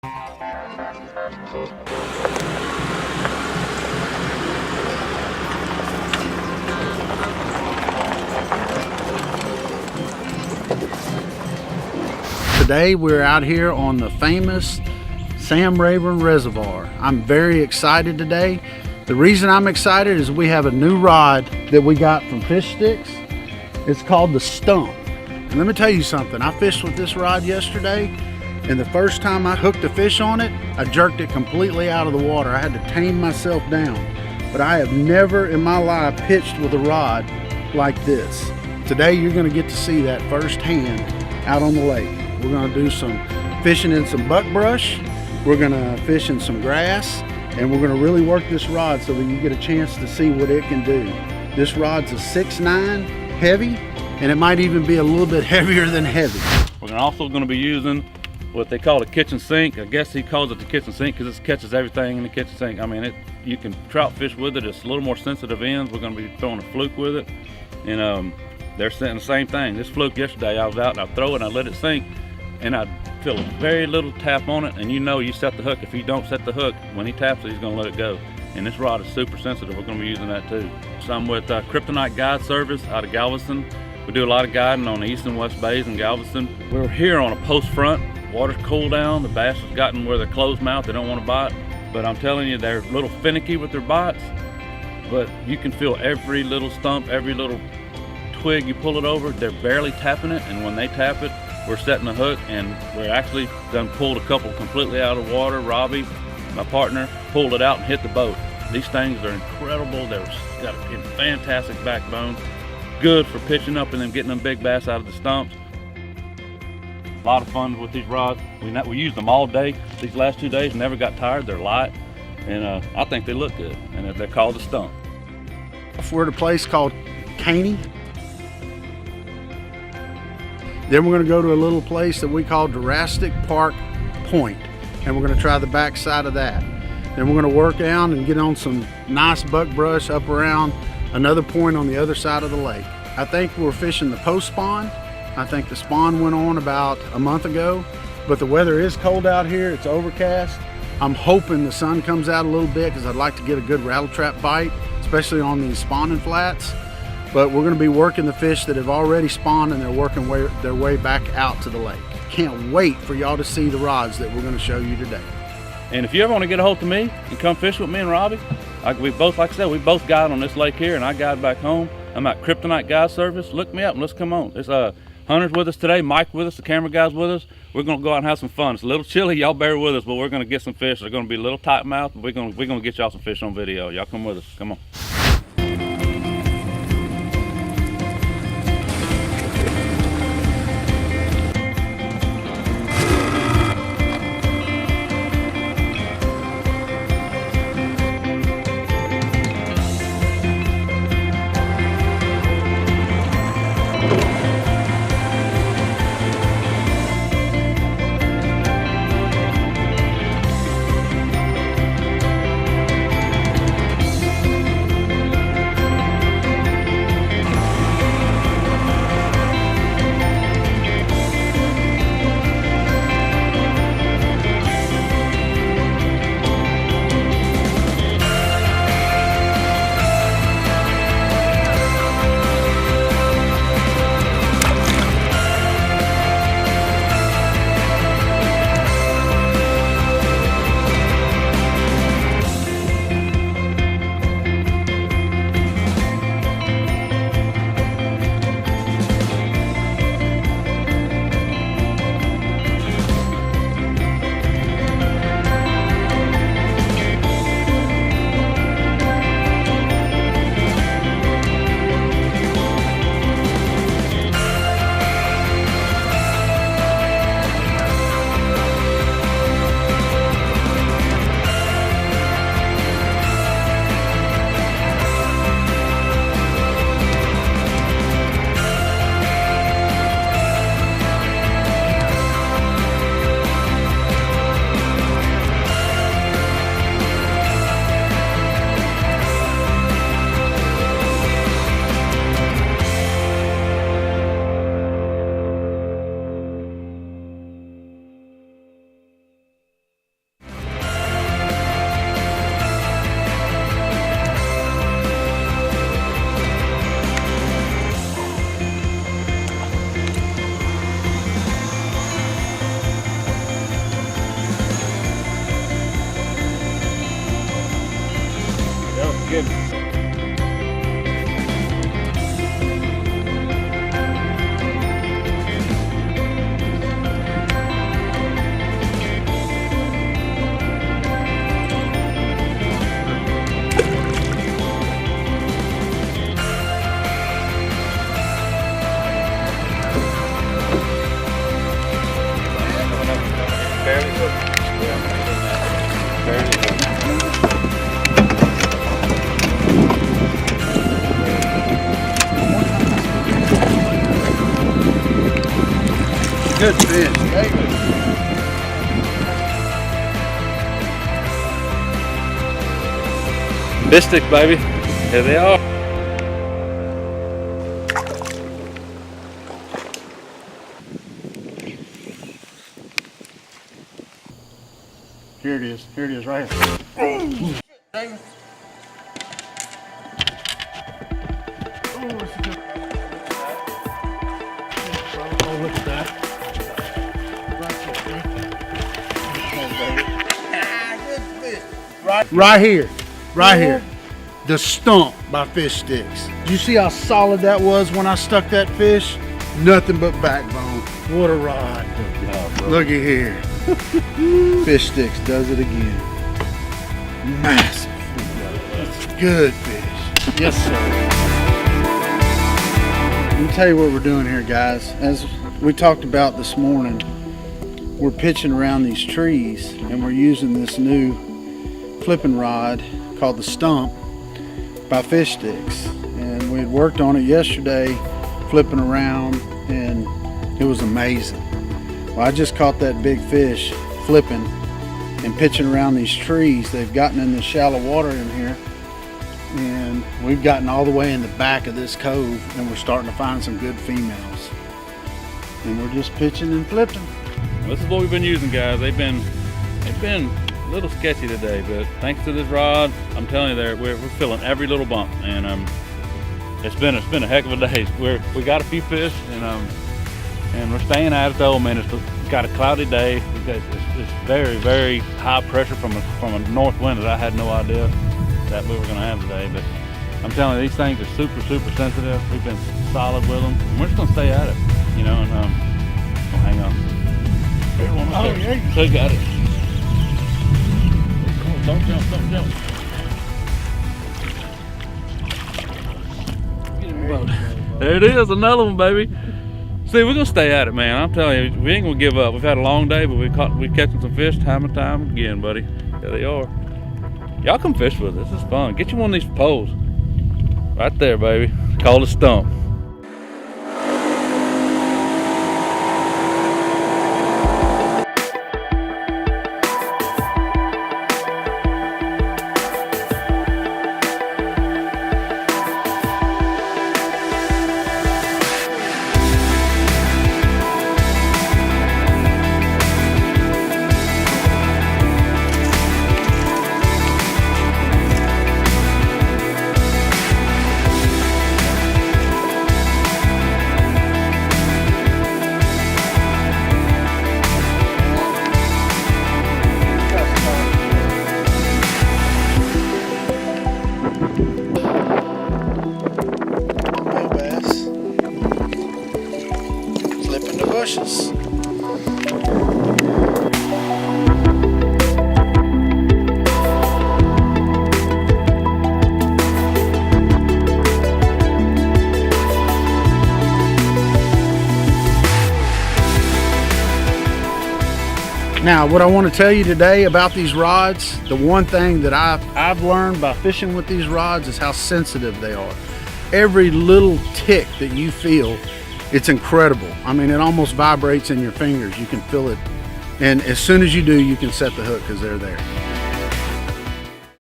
Today we're out here on the famous Sam Rayburn Reservoir. I'm very excited today. The reason I'm excited is we have a new rod that we got from Fishstix. It's called the Stump. And let me tell you something, I fished with this rod yesterday, and the first time I hooked a fish on it, I jerked it completely out of the water. I had to tame myself down. But I have never in my life pitched with a rod like this. Today you're gonna get to see that firsthand out on the lake. We're gonna do some fishing in some buckbrush. We're gonna fish in some grass, and we're gonna really work this rod so that you get a chance to see what it can do. This rod's a 6'9", heavy, and it might even be a little bit heavier than heavy. We're also gonna be using what they call a kitchen sink. I guess he calls it the kitchen sink because it catches everything in the kitchen sink. I mean, you can trout fish with it. It's a little more sensitive ends. We're gonna be throwing a fluke with it, and they're saying the same thing. This fluke yesterday, I was out and I throw it and I let it sink, and I feel a very little tap on it, and you set the hook. If you don't set the hook, when he taps it, he's gonna let it go. And this rod is super sensitive. We're gonna be using that too. So I'm with Kryptonite Guide Service out of Galveston. We do a lot of guiding on the east and west bays in Galveston. We're here on a post front. Water's cooled down. The bass has gotten where they're closed mouth. They don't want to bite. But I'm telling you, they're a little finicky with their bites. But you can feel every little stump, every little twig you pull it over, they're barely tapping it. And when they tap it, we're setting the hook, and we're actually done pulled a couple completely out of water. Robbie, my partner, pulled it out and hit the boat. These things are incredible. They've got a fantastic backbone. Good for pitching up and then getting them big bass out of the stumps. A lot of fun with these rods. We used them all day. These last 2 days, never got tired. They're light, and I think they look good. And they're called the Stump. We're at a place called Caney. Then we're gonna go to a little place that we call Jurassic Park Point, and we're gonna try the back side of that. Then we're gonna work down and get on some nice buckbrush up around another point on the other side of the lake. I think we're fishing the post spawn. I think the spawn went on about a month ago, but the weather is cold out here. It's overcast. I'm hoping the sun comes out a little bit because I'd like to get a good rattle trap bite, especially on these spawning flats. But we're gonna be working the fish that have already spawned, and they're working their way back out to the lake. Can't wait for y'all to see the rods that we're gonna show you today. And if you ever want to get a hold of me and come fish with me and Robbie, we both guide on this lake here, and I guide back home. I'm at Kryptonite Guide Service. Look me up and let's come on. There's Hunter's with us today, Mike with us, the camera guy's with us. We're gonna go out and have some fun. It's a little chilly, y'all bear with us, but we're gonna get some fish. They're gonna be a little tight mouthed, but we're gonna get y'all some fish on video. Y'all come with us, come on. Good fish, baby. Fishstix, baby. Here they are. Here it is. Here it is, right here. Oh, shit, oh, look at that. Right here. Right here. The stump by Fishstix. Do you see how solid that was when I stuck that fish? Nothing but backbone. What a rod. Look at here. Fishstix does it again. Massive. That's good fish. Yes, sir. Let me tell you what we're doing here, guys. As we talked about this morning, we're pitching around these trees and we're using this new flipping rod called the Stump by Fishstix. And we had worked on it yesterday, flipping around, and it was amazing. Well, I just caught that big fish flipping and pitching around these trees. They've gotten in the shallow water in here, and we've gotten all the way in the back of this cove, and we're starting to find some good females. And we're just pitching and flipping. This is what we've been using, guys. They've been a little sketchy today, but thanks to this rod, I'm telling you, we're filling every little bump, and it's been a heck of a day. We got a few fish, and we're staying at it though. Man, it's got a cloudy day. It's very, very high pressure from a north wind that I had no idea that we were going to have today. But I'm telling you, these things are super, super sensitive. We've been solid with them. And we're just going to stay at it, you know. And oh, hang on. Oh, yeah. So got it. Don't jump, don't jump. There it is, another one, baby. See, we're gonna stay at it, man. I'm telling you, we ain't gonna give up. We've had a long day, but we're catching some fish time and time again, buddy. There they are. Y'all come fish with us. This is fun. Get you one of these poles. Right there, baby. It's called a Stump. Bushes. Now, what I want to tell you today about these rods, the one thing that I've learned by fishing with these rods is how sensitive they are. Every little tick that you feel, it's incredible. I mean, it almost vibrates in your fingers. You can feel it. And as soon as you do, you can set the hook because they're there.